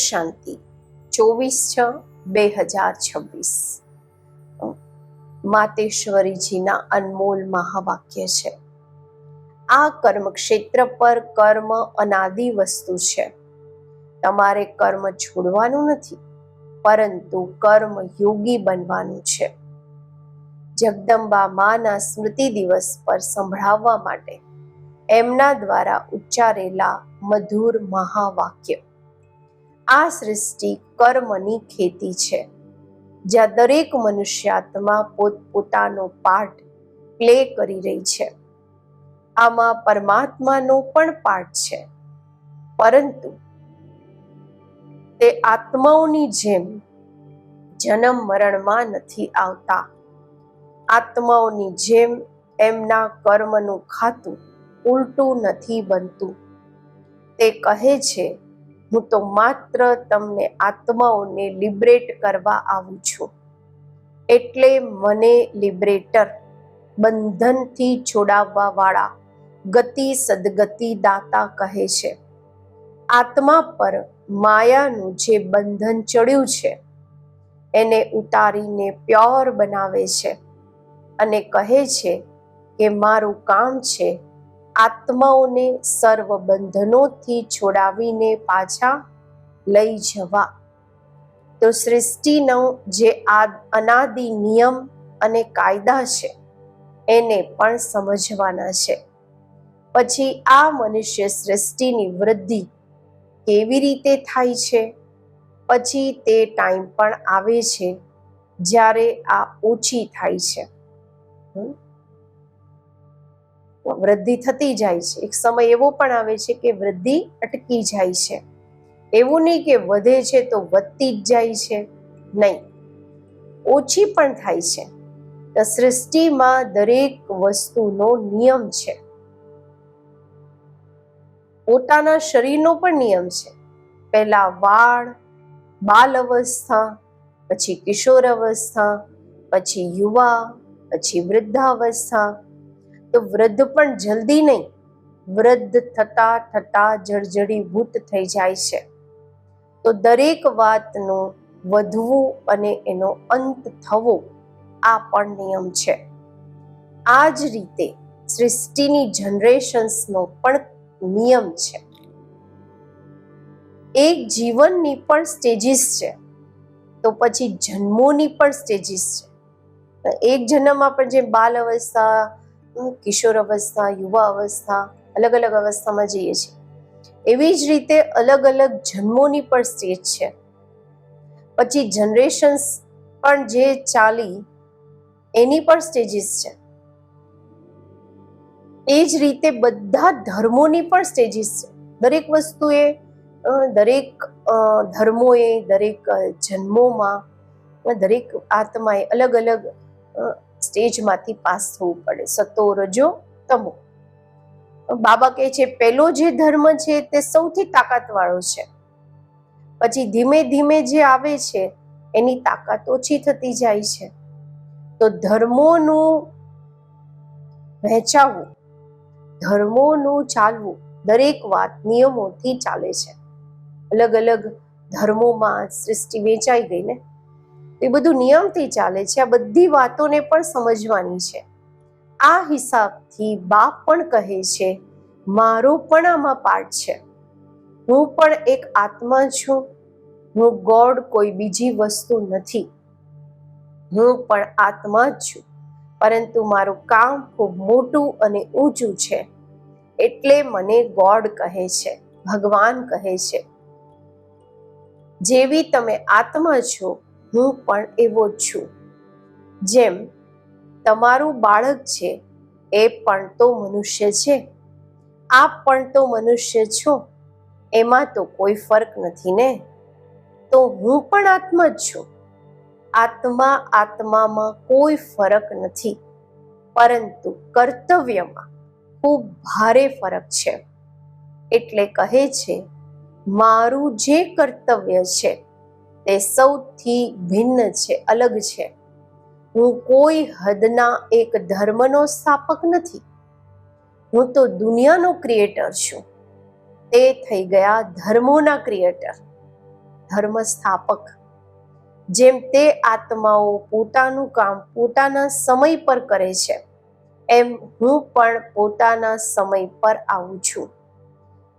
શાંતિ 24/6/2026 માતેશ્વરીજીના અનમોલ મહાવાક્ય છે. આ કર્મ ક્ષેત્ર પર કર્મ અનાદિ વસ્તુ છે. તમારે કર્મ છોડવાનું નથી, પરંતુ કર્મ યોગી બનવાનું છે. જગદંબા માના સ્મૃતિ દિવસ પર સંભળાવવા માટે એમના દ્વારા ઉચ્ચારેલા મધુર મહાવાક્ય. આ સૃષ્ટિ કર્મની ખેતી છે, જ્યાં દરેક મનુષ્યાત્મા પોતપોતાનો પાર્ટ પ્લે કરી રહી છે. આમાં પરમાત્માનો પણ પાર્ટ છે, પરંતુ તે આત્માઓની જેમ જન્મ મરણમાં નથી આવતા. આત્માઓની જેમ એમના કર્મનું ખાતું ઉલટું નથી બનતું. તે કહે છે, હું તો માત્ર તમને આત્માઓને લિબરેટ કરવા આવું છું. એટલે મને લિબરેટર, બંધનથી છોડાવવા વાળા, ગતિ સદગતિ દાતા કહે છે. આત્મા પર માયાનું જે બંધન ચડ્યું છે એને ઉતારીને પ્યોર બનાવે છે અને કહે છે કે મારું કામ છે આત્માઓને સર્વ બંધનોથી છોડાવીને પાછા લઈ જવા. તો સૃષ્ટિનો જે અનાદિ નિયમ અને કાયદા છે એને પણ સમજવાના છે. પછી આ મનુષ્ય સૃષ્ટિની વૃદ્ધિ કેવી રીતે થાય છે? પછી તે ટાઈમ પણ આવે છે જ્યારે આ ઓછી થાય છે. વૃદ્ધિ થતી જાય છે. એક સમય એવો પણ આવે છે કે વૃદ્ધિ અટકી જાય છે. એવું નહીં કે વધે છે તો વધતી જ જાય છે, નહીં, ઓછી પણ થાય છે. તો સૃષ્ટિમાં દરેક વસ્તુનો નિયમ છે. પોતાના શરીરનો પણ નિયમ છે. પહેલા વાળ, બાલ અવસ્થા, પછી કિશોર અવસ્થા, પછી યુવા, પછી વૃદ્ધાવસ્થા. તો વૃદ્ધ પણ જલ્દી નહીં, વૃદ્ધ થતા થતા જર્જરીભૂત થઈ જાય છે. તો દરેક વાતનો વધવું અને એનો અંત થવો આ પણ નિયમ છે. આ જ રીતે સૃષ્ટિની જનરેશન્સનો પણ નિયમ છે. એક જીવનની પણ સ્ટેજીસ છે, તો પછી જન્મોની પણ સ્ટેજીસ છે. એક જન્મમાં પણ જે બાલ અવસ્થા, કિશોર અવસ્થા, યુવા અવસ્થા, અલગ અલગ અવસ્થામાં જઈએ છીએ, એવી જ રીતે અલગ અલગ જન્મોની પણ સ્ટેજ છે. પછી જનરેશન્સ પણ જે ચાલી એની પણ સ્ટેજીસ છે. એ જ રીતે બધા ધર્મોની પણ સ્ટેજીસ છે. દરેક વસ્તુએ, દરેક ધર્મોએ, દરેક જન્મોમાં, દરેક આત્માએ અલગ અલગ સ્ટેજમાંથી પાસ થવું પડે. સતો, રજો, તમો. બાબા કહે છે પહેલો જે ધર્મ છે તે સૌથી તાકાતવાળો છે. પછી ધીમે ધીમે જે આવે છે એની તાકાત ઓછી થતી જાય છે. તો ધર્મોનું વહેંચાવું, ધર્મોનું ચાલવું, દરેક વાત નિયમોથી ચાલે છે. અલગ અલગ ધર્મોમાં સૃષ્ટિ વેચાઈ ગઈ ને, એ બધું નિયમથી ચાલે છે. આ બધી વાતોને પણ સમજવાની છે. આ હિસાબથી બાપ પણ કહે છે મારો પણ આમાં પાર્ટ છે. હું પણ એક આત્મા છું. હું ગોડ કોઈ બીજી વસ્તુ નથી. હું પણ આત્મા જ છું, પરંતુ મારું કામ ખૂબ મોટું અને ઊંચું છે. એટલે મને ગોડ કહે છે, ભગવાન કહે છે. જેવી તમે આત્મા છો, હું પણ એવો જ છું. જેમ તમારું બાળક છે એ પણ તો મનુષ્ય છે, આપ પણ તો મનુષ્ય છો. એમાં તો કોઈ ફરક નથી ને. તો હું પણ આત્મા જ છું. આત્મામાં કોઈ ફરક નથી, પરંતુ કર્તવ્યમાં ખૂબ ભારે ફરક છે. એટલે કહે છે મારું જે કર્તવ્ય છે તે સૌથી ભિન્ન છે, અલગ છે. હું કોઈ હદના એક ધર્મનો સ્થાપક નથી. હું તો દુનિયાનો ક્રિએટર છું. તે થઈ ગયા ધર્મોના ક્રિએટર. ધર્મ સ્થાપક. જેમ તે આત્માઓ પોતાનું કામ પોતાના સમય પર કરે છે, એમ હું પણ પોતાના સમય પર આવું છું.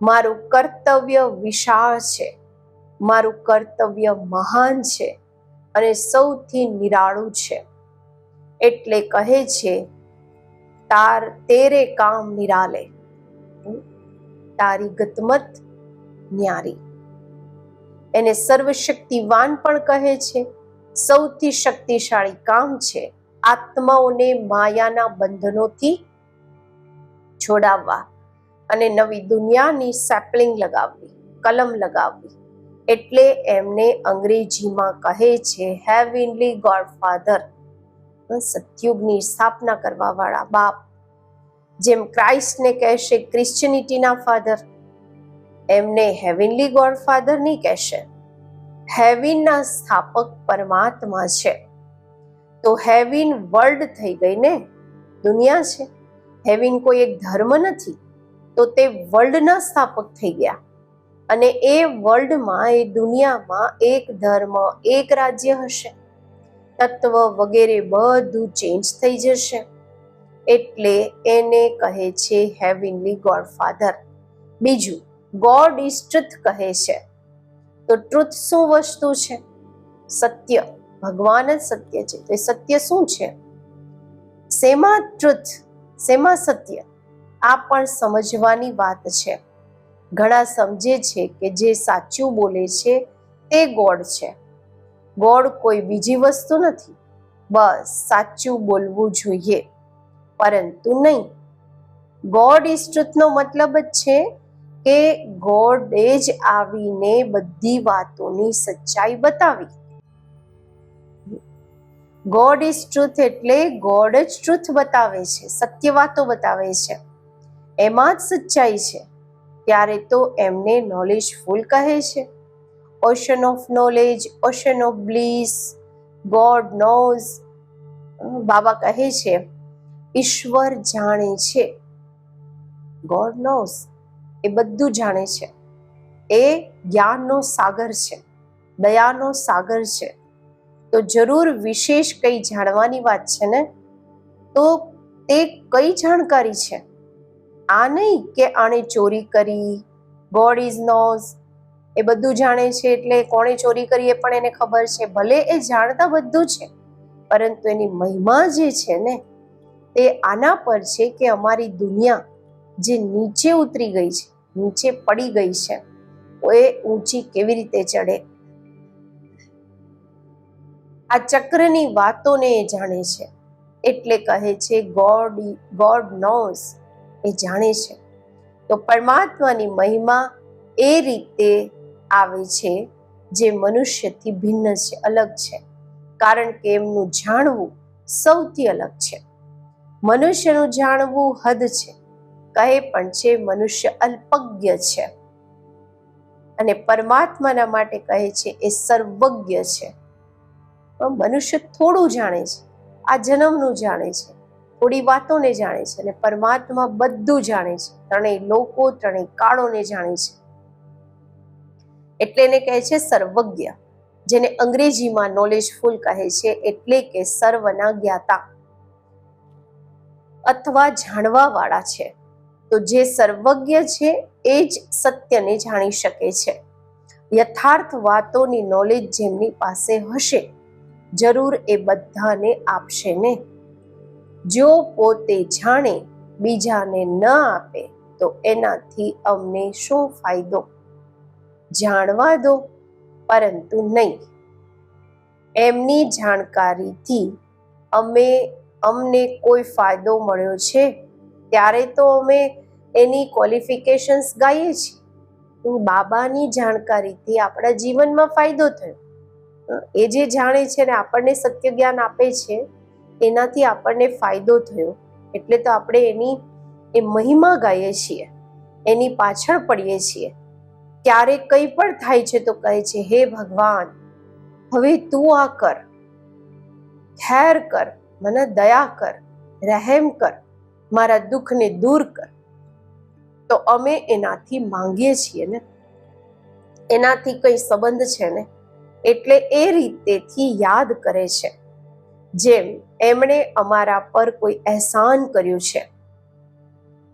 મારું કર્તવ્ય વિશાળ છે, મારું કર્તવ્ય મહાન છે અને સૌથી નિરાળું છે. એટલે કહે છે, તેરે કામ નિરાલે, તારી ગતમત ન્યારી. એને સર્વશક્તિવાન પણ કહે છે. સૌથી શક્તિશાળી કામ છે આત્માઓને માયાના બંધનોથી છોડાવવા અને નવી દુનિયાની સેપલિંગ લગાવવી, કલમ લગાવવી. એટલે એમને અંગ્રેજીમાં કહે છે હેવનલી ગોડફાધર, સતયુગની સ્થાપના કરવા વાળા બાપ. જેમ ક્રાઇસ્ટને કહેશે ક્રિશ્ચિયનિટીના ફાધર, એમને હેવનલી ગોડફાધર નહીં કહેશે. હેવિનના સ્થાપક પરમાત્મા છે. તો હેવિન વર્લ્ડ થઈ ગઈ ને, દુનિયા છે. હેવિન કોઈ એક ધર્મ નથી, તો તે વર્લ્ડના સ્થાપક થઈ ગયા. અને એ વર્લ્ડમાં, એ દુનિયામાં એક ધર્મ, એક રાજ્ય હશે. તત્વ વગેરે બધું ચેન્જ થઈ જશે. એટલે એને કહે છે હેવનલી ગોડફાધર. બીજું, ગોડ ઇઝ ટ્રુથ કહે છે. તો ટ્રુથ શું વસ્તુ છે? સત્ય. ભગવાન જ સત્ય છે. તો એ સત્ય શું છે? શેમાં ટ્રુથ, શેમાં સત્ય? આ પણ સમજવાની વાત છે. ઘણા સમજે છે કે જે સાચું બોલે છે તે ગોડ છે. ગોડ કોઈ બીજી વસ્તુ નથી, બસ સાચું બોલવું જોઈએ. પરંતુ નહીં. ગોડ ઇઝ ટ્રુથનો મતલબ જ છે કે ગોડે જ આવીને બધી વાતોની સચ્ચાઈ બતાવી. ગોડ ઇઝ ટ્રુથ એટલે ગોડ જ ટ્રુથ બતાવે છે, સત્ય વાતો બતાવે છે, એમાં જ સચ્ચાઈ છે. ત્યારે તો એમને નોલેજફુલ કહે છે. Ocean of knowledge, ocean of bliss, God knows. Baba કહે છે ઈશ્વર જાણે છે. ગોડ નોઝ, એ બધું જાણે છે. એ જ્ઞાનનો સાગર છે, દયાનો સાગર છે. તો જરૂર વિશેષ કઈ જાણવાની વાત છે ને, તો તે કઈ જાણકારી છે? આ નહીં કે આણે ચોરી કરી. ગોડ ઇઝ નોઝ, એ બધું જાણે છે એટલે કોણે ચોરી કરી એ પણ એને ખબર છે. ભલે એ જાણતા બધું છે, પરંતુ એની મહિમા જે છે ને, તે આના પર છે કે અમારી દુનિયા જે નીચે ઉતરી ગઈ છે, નીચે પડી ગઈ છે, એ ઊંચી કેવી રીતે ચડે. આ ચક્રની વાતોને એ જાણે છે. એટલે કહે છે ગોડ નોઝ, એ જાણે છે. તો પરમાત્માની મહિમા એ રીતે આવે છે જે મનુષ્યથી ભિન્ન છે, અલગ છે. કારણ કે એમનું જાણવું સૌથી અલગ છે. મનુષ્યનું જાણવું હદ છે, કહે પણ છે મનુષ્ય અલ્પજ્ઞ છે. અને પરમાત્માના માટે કહે છે એ સર્વજ્ઞ છે. મનુષ્ય થોડું જાણે છે, આ જન્મનું જાણે છે, થોડી વાતોને જાણે છે, અને પરમાત્મા બધું જાણે છે. ત્રણેય લોકો, ત્રણેય કાળોને જાણે છે. એટલે એને કહે છે સર્વજ્ઞ, જેને અંગ્રેજીમાં નોલેજફુલ કહે છે. એટલે કે સર્વના જ્ઞાતા અથવા જાણવા વાળા છે. તો જે સર્વજ્ઞ છે એ જ સત્યને જાણી શકે છે. યથાર્થ વાતોની નોલેજ જેમની પાસે હશે, જરૂર એ બધાને આપશે ને. જો પોતે જાણે બીજાને ન આપે તો એનાથી અમને શું ફાયદો? જાણવા દો, પરંતુ નહીં. એમની જાણકારીથી અમને કોઈ ફાયદો મળ્યો છે ત્યારે તો અમે એની ક્વોલિફિકેશન્સ ગાઈએ છીએ. બાબાની જાણકારીથી આપણા જીવનમાં ફાયદો થયો. એ જે જાણે છે ને આપણને સત્ય જ્ઞાન આપે છે, એનાથી આપણને ફાયદો થયો. એટલે તો આપણે એની એ મહિમા ગાઈએ છીએ, એની પાછળ પડીએ છીએ. ક્યારેક કંઈ પણ થાય છે તો કહે છે હે ભગવાન, હવે તું આ કર, ખેર કર, મને દયા કર, રહેમ કર, મારા દુઃખને દૂર કર. તો અમે એનાથી માંગીએ છીએ ને. એનાથી કંઈ સંબંધ છે ને, એટલે એ રીતેથી યાદ કરે છે, જેમ એમણે અમારા પર કોઈ અહેસાન કર્યું છે.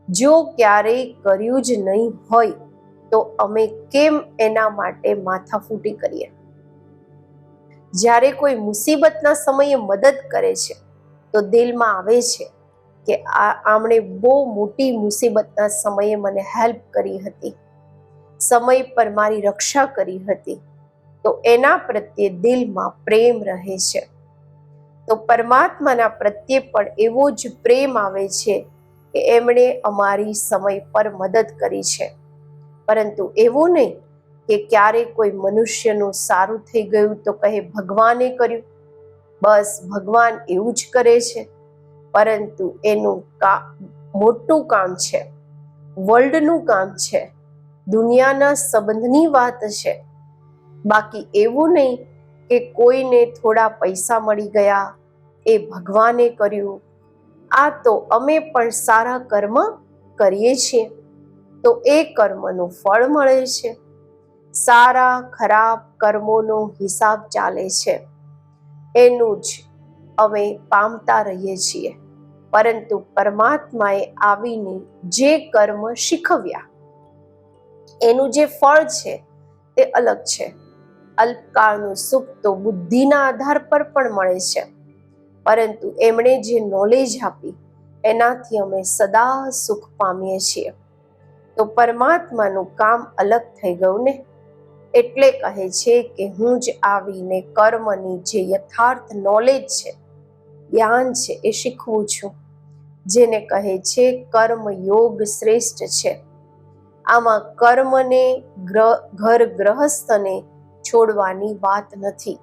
જો ક્યારેય કર્યું જ નહીં હોય તો અમે કેમ એના માટે માથાફૂટી કરીએ? જ્યારે કોઈ મુસીબતના સમયે મદદ કરે છે તો દિલમાં આવે છે કે આમણે બહુ મોટી મુસીબતના સમયે મને હેલ્પ કરી હતી, સમય પર મારી રક્ષા કરી હતી, તો એના પ્રત્યે દિલમાં પ્રેમ રહે છે. તો પરમાત્માના પ્રત્યે પણ એવો જ પ્રેમ આવે છે કે એમણે અમારી સમય પર મદદ કરી છે. પરંતુ એવું નહીં કે ક્યારેક કોઈ મનુષ્યનું સારું થઈ ગયું તો કહે ભગવાને કર્યું, બસ ભગવાન એવું જ કરે છે. પરંતુ એનું મોટું કામ છે, વર્લ્ડનું કામ છે, દુનિયાના સંબંધની વાત છે. બાકી એવું નહીં કે કોઈને થોડા પૈસા મળી ગયા એ ભગવાને કર્યું. આ તો અમે પણ સારા કર્મ કરીએ છીએ તો એ કર્મનું ફળ મળે છે. સારા ખરાબ કર્મોનો હિસાબ ચાલે છે, એનું જ અમે પામતા રહીએ છીએ. પરંતુ પરમાત્માએ આવીને જે કર્મ શીખવ્યા એનું જે ફળ છે તે અલગ છે. અલ્પકાળનું સુખ તો બુદ્ધિના આધાર પર પણ મળે છે, પરંતુ એમણે જે નોલેજ આપી એનાથી અમે સદા સુખ પામીએ છીએ. તો પરમાત્માનું કામ અલગ થઈ ગયું ને. એટલે કહે છે કે હું જ આવીને કર્મની જે યથાર્થ નોલેજ છે, જ્ઞાન છે, એ શીખવું છું. જેને કહે છે કર્મ યોગ શ્રેષ્ઠ છે. આમાં કર્મને ઘર ગ્રહસ્થને છોડવાની વાત નથી.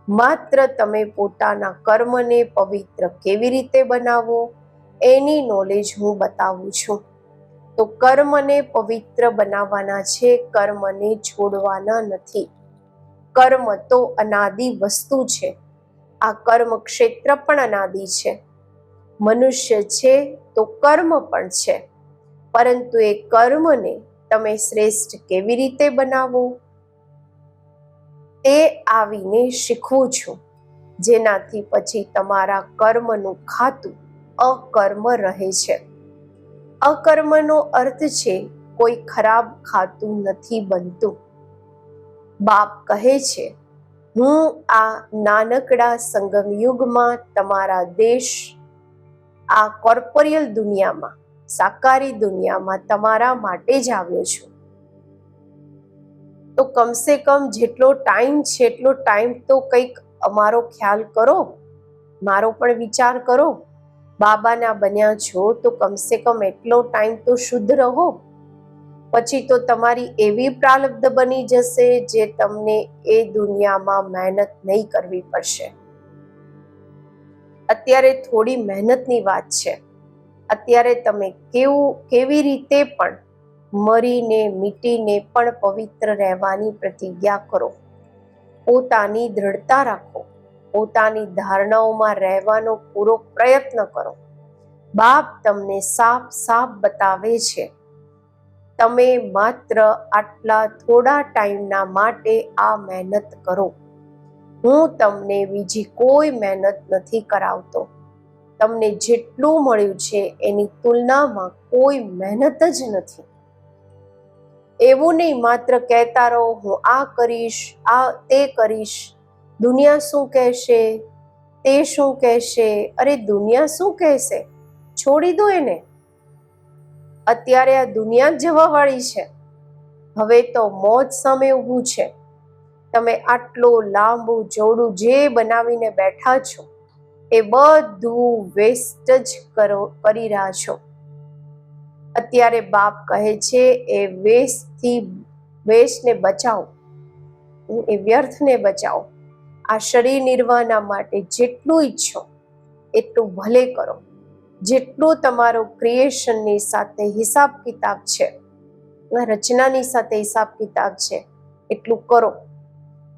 માત્ર તમે પોતાના કર્મને પવિત્ર કેવી રીતે બનાવો એની નોલેજ હું બતાવું છું. તો કર્મને પવિત્ર બનાવવાના છે, કર્મને છોડવાના નથી. કર્મ તો અનાદિ વસ્તુ છે. આ કર્મ ક્ષેત્ર પણ અનાદિ છે. મનુષ્ય છે તો કર્મ પણ છે, પરંતુ એ કર્મને તમે શ્રેષ્ઠ કેવી રીતે બનાવો તે આવીને શીખવું છું. જેનાથી પછી તમારા કર્મનું ખાતું અકર્મ રહે છે. અકર્મનો અર્થ છે કોઈ ખરાબ ખાતું નથી બનતું. બાપ કહે છે હું આ નાનકડા સંગમ યુગમાં તમારા દેશ, આ કોર્પોરિયલ દુનિયામાં, સાકારી દુનિયામાં તમારા માટે જ આવ્યો છું. તો કમસે કમ જેટલો ટાઈમ છે એટલો ટાઈમ તો કંઈક અમારો ખ્યાલ કરો, મારો પણ વિચાર કરો. બાબાના બન્યા છો તો કમસે કમ એટલો ટાઈમ તો શુદ્ધ રહો. પછી તો તમારી એવી પ્રારબ્ધ બની જશે જે તમને એ દુનિયામાં મહેનત નહીં કરવી પડશે. અત્યારે થોડી મહેનતની વાત છે. અત્યારે તમે કેવી રીતે પણ મરીને મીટીને પણ પવિત્ર રહેવાની પ્રતિજ્ઞા કરો. પોતાની દ્રઢતા રાખો, પોતાની ધારણાઓમાં રહેવાનો પૂરો પ્રયત્ન કરો. બાપ તમને સાફ સાફ બતાવે છે તમે માત્ર આટલા થોડા ટાઈમના માટે આ મહેનત કરો. હું તમને બીજી કોઈ મહેનત નથી કરાવતો. તમને જેટલું મળ્યું છે એની તુલનામાં કોઈ મહેનત જ નથી. એવું નહીં માત્ર કહેતા રહો હું આ કરીશ, આ તે કરીશ, દુનિયા શું કહેશે, તે શું કહેશે. અરે દુનિયા શું કહેશે, છોડી દો એને. અત્યારે આ દુનિયા જ જવા વાળી છે. હવે તો મોત સામે ઊભું છે. તમે આટલું લાંબુ જોડું જે બનાવીને બેઠા છો એ બધું વેસ્ટ જ કરી રહ્યા છો. અત્યારે બાપ કહે છે એ વેસ્ટને બચાવો, એ વ્યર્થને બચાવો. આ શરીર નિર્વાહના માટે જેટલું ઈચ્છો એટલું ભલે કરો. જેટલું તમારો ક્રિએશનની સાથે હિસાબ કિતાબ છે, રચનાની સાથે હિસાબ કિતાબ છે, એટલું કરો.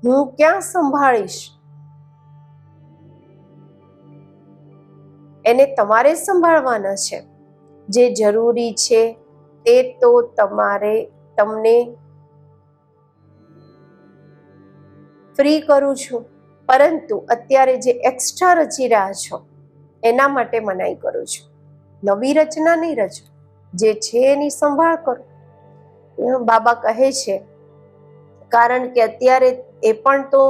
હું ક્યાં સંભાળીશ? એને તમારે સંભાળવાના છે. જે જરૂરી છે તે તો તમને ફ્રી કરું છું, પરંતુ અત્યારે જે એક્સ્ટ્રા રચી રહ્યા છો એના માટે મનાઈ કરું છું. નવી રચના નહીં રચો, જે છે એની સંભાળ કરો. બાબા કહે છે કારણ કે અત્યારે એ પણ તો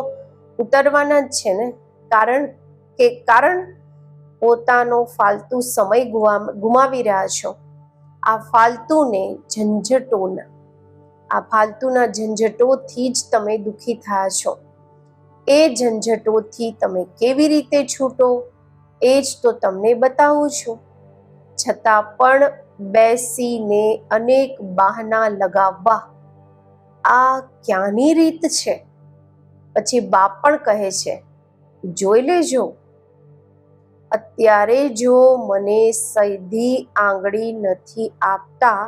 ઉતરવાના જ છે ને, કારણ પોતાનો ફાલતુ સમય ગુમાવી રહ્યા છો. આ ફાલતુના ઝંઝટોથી જ તમે દુઃખી થયા છો. એ ઝંઝટોથી તમે કેવી રીતે છૂટો એ જ તો તમને બતાવું છું. છતાં પણ બેસીને અનેક બહાના લગાવવા, આ ક્યાંની રીત છે? પછી બાપ પણ કહે છે, જોઈ લેજો, અત્યારે જો મને સીધી આંગળી નથી આપતા,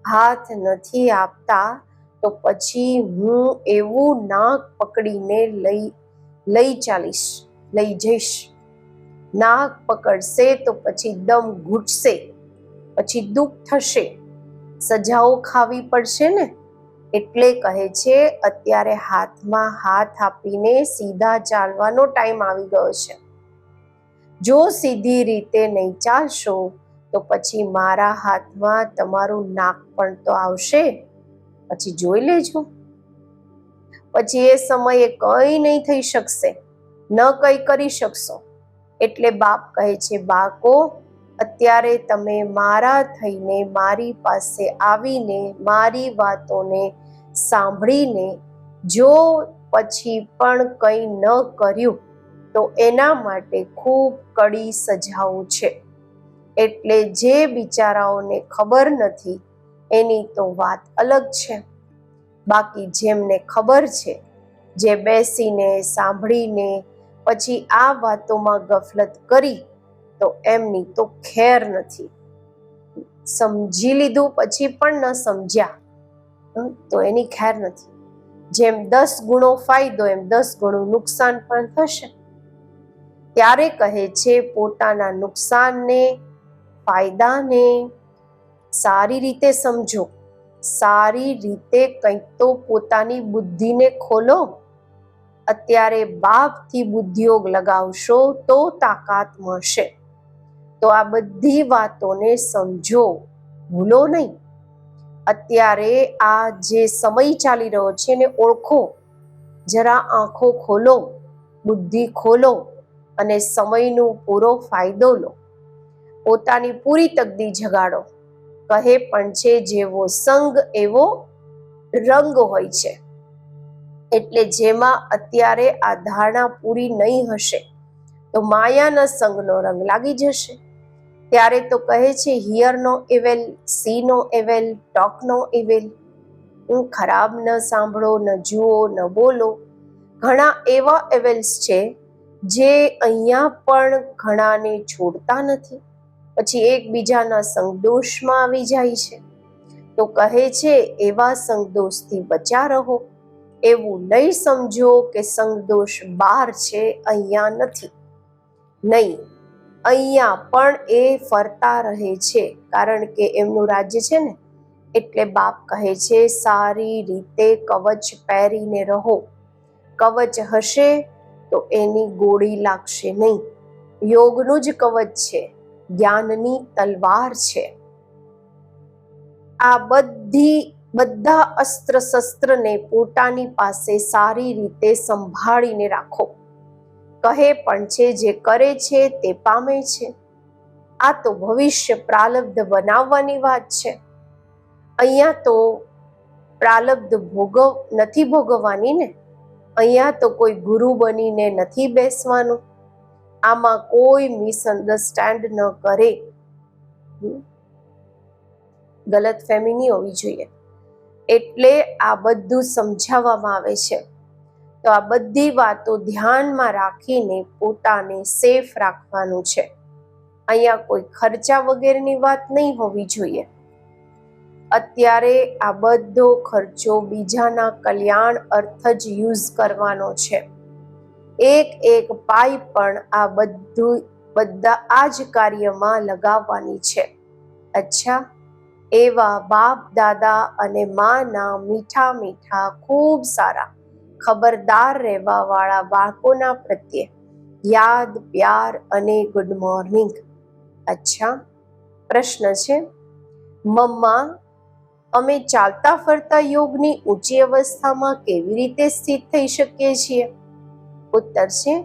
હાથ નથી આપતા, તો પછી હું એવું નાક પકડીને લઈ જઈશ. નાક પકડશે તો પછી દમ ઘૂટશે, પછી દુઃખ થશે, સજાઓ ખાવી પડશે ને. એટલે કહે છે અત્યારે હાથમાં હાથ આપીને સીધા ચાલવાનો ટાઈમ આવી ગયો છે. જો સીધી રીતે નહીં ચાલશો તો પછી મારા હાથમાં તમારું નાક પણ તો આવશે. પછી જોઈ લેજો. પછી એ સમયે કંઈ નહીં થઈ શકશે, ન કંઈ કરી શકશો. એટલે બાપ કહે છે, બાળકો, અત્યારે તમે મારા થઈને મારી પાસે આવીને મારી વાતોને સાંભળીને જો પછી પણ કંઈ ન કર્યું તો એના માટે ખૂબ કડી સજાઓ છે. એટલે જે બિચારાઓને ખબર નથી એની તો વાત અલગ છે. બાકી જેમને ખબર છે, જે બેસીને સાંભળીને પછી આ વાતોમાં ગફલત કરી, તો એમની તો ખેર નથી. સમજી લીધું પછી પણ ન સમજ્યા તો એની ખેર નથી. જેમ 10 ગુણો ફાયદો એમ 10 ગણું નુકસાન પણ થશે. ત્યારે કહે છે પોતાના નુકસાનને, ફાયદાને સારી રીતે સમજો. સારી રીતે કંઈક તો પોતાની બુદ્ધિને ખોલો. અત્યારે બાપથી બુદ્ધિયોગ લગાવશો તો તાકાત મળશે. તો આ બધી વાતોને સમજો, ભૂલો નહીં. અત્યારે આ જે સમય ચાલી રહ્યો છે એને ઓળખો. જરા આંખો ખોલો, બુદ્ધિ ખોલો અને સમયનો પૂરો ફાયદો લો. પોતાની પૂરી તકદી જગાડો. કહે પણ છે જેવો સંગ એવો રંગ હોય છે. એટલે જેમાં અત્યારે આ ધારણા પૂરી નહીં હશે તો માયાના સંગનો રંગ લાગી જશે. ત્યારે તો કહે છે hear no evil, see no evil, talk no evil. ખરાબ ન સાંભળો, ન જુઓ, ન બોલો. ઘણા એવા ઇવેલ્સ છે જે અહીંયા પણ ઘણાને છોડતા નથી, પછી એકબીજાના સંગદોષમાં આવી જાય છે. તો કહે છે એવા સંગદોષથી બચા રહો. એવું નહીં સમજો કે સંગદોષ બહાર છે, અહીંયા નથી. નહીં, અહીંયા પણ એ ફરતા રહે છે, કારણ કે એમનું રાજ્ય છે ને. એટલે બાપ કહે છે સારી રીતે કવચ પહેરીને રહો. કવચ હશે તો એની ગોળી લાગશે નહીં. યોગનું જ કવચ છે, જ્ઞાનની તલવાર છે. આ બધા અસ્ત્ર શસ્ત્રને પોતાની પાસે સારી રીતે સંભાળીને રાખો. કહે પણ છે જે કરે છે તે પામે છે. આ તો ભવિષ્ય પ્રાલબ્ધ બનાવવાની વાત છે. અહીંયા તો પ્રાલબ્ધ નથી ભોગવવાની ને. અહીંયા તો કોઈ ગુરુ બનીને નથી બેસવાનું. આમાં કોઈ મિસઅન્ડરસ્ટેન્ડ ન કરે, ગલત ફહેમી નહીં હોવી જોઈએ. એટલે આ બધું સમજાવવામાં આવે છે. તો આ બધી વાતો ધ્યાનમાં રાખીને પોતાને સેફ રાખવાનું છે. અહીંયા કોઈ ખર્ચા વગેરેની વાત નહીં હોવી જોઈએ. અત્યારે આ બધો ખર્ચો બીજાના કલ્યાણ અર્થ જ યુઝ કરવાનો છે. એક પાઈ પણ આ બધા આ જ કાર્યમાં લગાવવાની છે. અચ્છા, એવા બાપ દાદા અને માના મીઠા મીઠા ખૂબ સારા ખબરદાર રહેવા વાળા બાળકોના પ્રત્યે યાદ, પ્યાર અને ગુડ મોર્નિંગ. અચ્છા, પ્રશ્ન છે, મમ્મા, અમે ચાલતા ફરતા યોગની ઊંચી અવસ્થામાં કેવી રીતે સ્થિત થઈ શકીએ છીએ? ઉત્તર છે,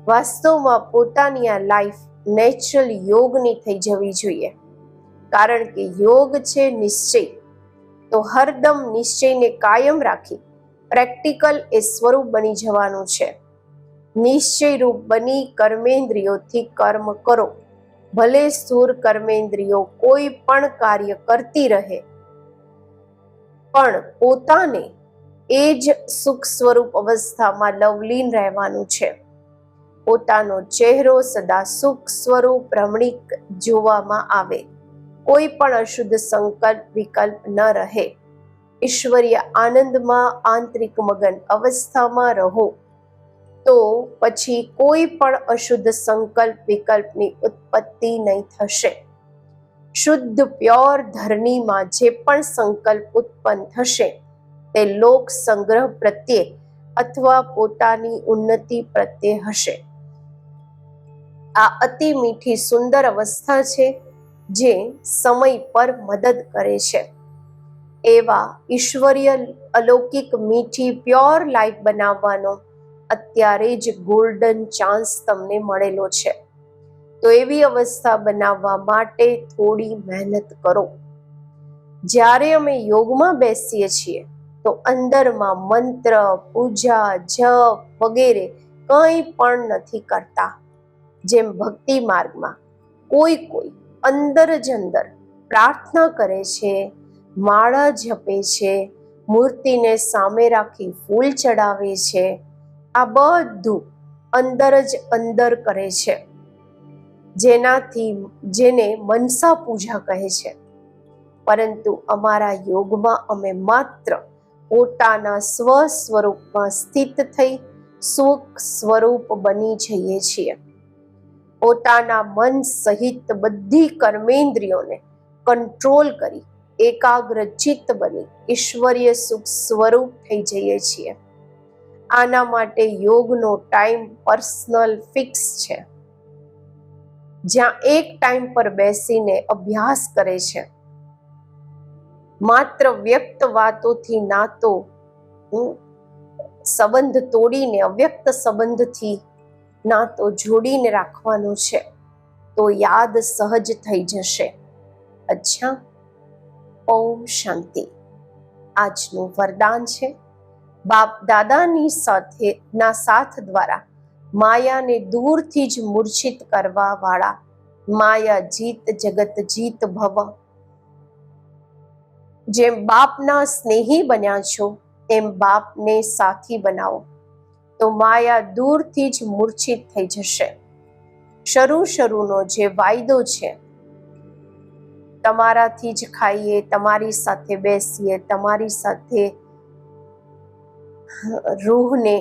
વાસ્તવમાં પોતાની આ લાઈફ નેચરલ યોગની થઈ જવી જોઈએ. કારણ કે યોગ છે નિશ્ચય. તો હરદમ નિશ્ચયને કાયમ રાખી પ્રેક્ટિકલ એ સ્વરૂપ બની જવાનું છે. નિશ્ચય રૂપ બની કર્મેન્દ્રિયોથી કર્મ કરો. ભલે સ્થૂળ કર્મેન્દ્રિયો કોઈ પણ કાર્ય કરતી રહે, પણ પોતાને એ જ સુખ સ્વરૂપ અવસ્થામાં લવલીન રહેવાનું છે. પોતાનો ચહેરો સદા સુખ સ્વરૂપ રમણીક જોવામાં આવે. કોઈ પણ અશુદ્ધ સંકલ્પ વિકલ્પ ન રહે. ઈશ્વરીય આનંદમાં આંતરિક મગન અવસ્થામાં રહો, તો પછી કોઈ પણ અશુદ્ધ સંકલ્પ વિકલ્પની ઉત્પત્તિ નહીં થશે. શુદ્ધ પ્યોર ધરણીમાં જે પણ સંકલ્પ ઉત્પન્ન થશે તે લોક સંગ્રહ પ્રત્યે અથવા પોતાની ઉન્નતિ પ્રત્યે હશે. આ અતિ મીઠી સુંદર અવસ્થા છે જે સમય પર મદદ કરે છે. એવા ઈશ્વરીય અલૌકિક મીઠી પ્યોર લાઈફ બનાવવાનો અત્યારે જ ગોલ્ડન ચાન્સ તમને મળેલો છે. તો એવી અવસ્થા બનાવવા માટે થોડી મહેનત કરો. જ્યારે અમે યોગમાં બેસીએ છીએ તો અંદરમાં મંત્ર, પૂજા, જપ વગેરે કંઈ પણ નથી કરતા. જેમ ભક્તિ માર્ગમાં કોઈ અંદર જ અંદર પ્રાર્થના કરે છે, માળા જપે છે, મૂર્તિને સામે રાખી ફૂલ ચડાવે છે, આ બધું અંદર જ અંદર કરે છે, જેને મનસા પૂજા કહે છે. પરંતુ અમારા યોગમાં અમે માત્ર પોતાના સ્વ સ્વરૂપમાં સ્થિત થઈ સુખ સ્વરૂપ બની જઈએ છીએ. પોતાના મન સહિત બધી કર્મેન્દ્રિયોને કંટ્રોલ કરી એકાગ્ર ચિત્ત બની ઈશ્વરીય સુખ સ્વરૂપ થઈ જઈએ છીએ. આના માટે યોગનો ટાઈમ પર્સનલ ફિક્સ છે. જ્યાં એક ટાઈમ પર બેસીને અભ્યાસ કરે છે. માત્ર વ્યક્ત વાતોથી નાતો સંબંધ તોડીને અવ્યક્ત સંબંધથી નાતો જોડીને રાખવાનું છે, તો યાદ સહજ થઈ જશે. અચ્છા, ઓમ શાંતિ. આજનું વરદાન છે, બાપ દાદાની સાથ દ્વારા માયાને દૂરથી જ મૂર્છિત કરવા વાળા માયા જીત જગત જીત ભવ. જેમ બાપના સ્નેહી બન્યા છો તેમ બાપને સાથી બનાવો, તો માયા દૂરથી જ મૂર્છિત થઈ જશે. શરૂનો જે વાયદો છે, તમારાથી જ ખાઈએ, તમારી સાથે બેસીએ, તમારી સાથે રૂહને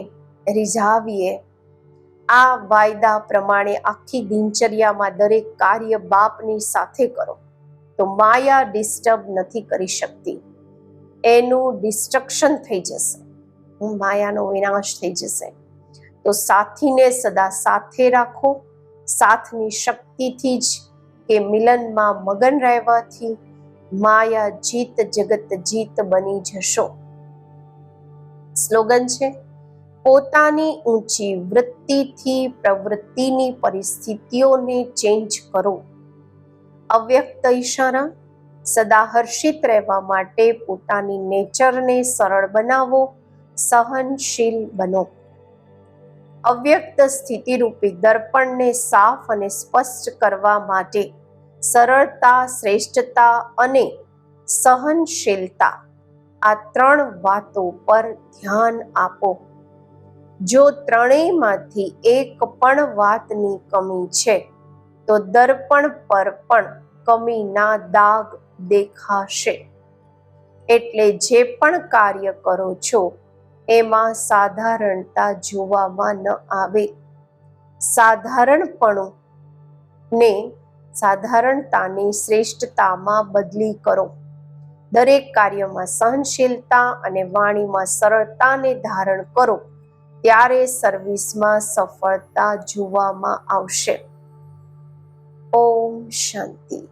રીઝાવીએ, આ વાયદા પ્રમાણે આખી દિનચર્યામાં દરેક કાર્ય બાપની સાથે કરો, તો માયા ડિસ્ટર્બ નથી કરી શકતી. એનું ડિસ્ટ્રક્શન થઈ જશે, માયાનો વિનાશ થઈ જશે. તો સાથીને સદા સાથે રાખો. સાથની શક્તિથી જ કે મિલનમાં મગન રહેવાથી માયા જીત જગત જીત બની જશો. સ્લોગન છે, પોતાની ઊંચી વૃત્તિથી પ્રવૃત્તિની પરિસ્થિતિઓને ચેન્જ કરો. અવ્યક્ત ઈશારા, સદા હર્ષિત રહેવા માટે પોતાની નેચરને સરળ બનાવો, સહનશીલ બનો. અવ્યક્ત સ્થિતિરૂપી દર્પણને સાફ અને સ્પષ્ટ કરવા માટે સરળતા, શ્રેષ્ઠતા અને સહનશીલતા, આ 3 વાતો પર ધ્યાન આપો. જો ત્રણેયમાંથી એક પણ વાતની કમી છે તો દર્પણ પર પણ કમીના દાગ દેખાશે. એટલે જે પણ કાર્ય કરો છો એમાં સાધારણતા જોવામાં ન આવે. સાધારણતાને શ્રેષ્ઠતામાં બદલી કરો. દરેક કાર્યમાં સહનશીલતા અને વાણીમાં સરળતાને ધારણ કરો ત્યારે સર્વિસમાં સફળતા જોવામાં આવશે. ઓમ શાંતિ.